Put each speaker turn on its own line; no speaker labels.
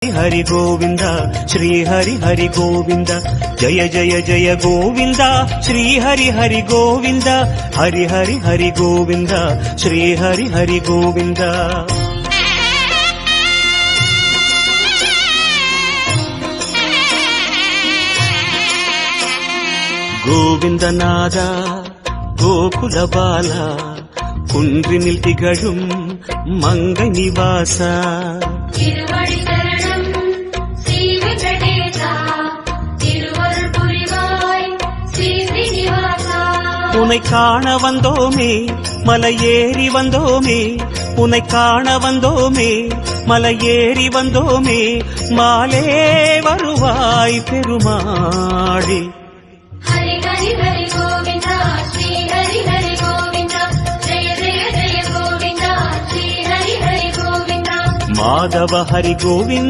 हरि गोविंद श्री हरि हरि गोविंद जय जय जय गोविंद श्री हरि हरि गोविंद हरि हरि हरि गोविंद श्री हरि हरि गोविंद गोविंद नाद गोकुल बाला कुंद्रिनिल तिगழும் मंगै निवास உன்னை காண வந்தோமே மலையேறி வந்தோமே உன்னை காண வந்தோமே மலையேறி வந்தோமே மாலே வருவாய் பெருமாளே
ஹரி ஹரி ஹரி கோவிந்தா ஸ்ரீ ஹரி ஹரி கோவிந்தா ஜெய ஜெய ஜெய கோவிந்தா ஸ்ரீ ஹரி ஹரி கோவிந்தா
மாதவ ஹரி கோவிந்த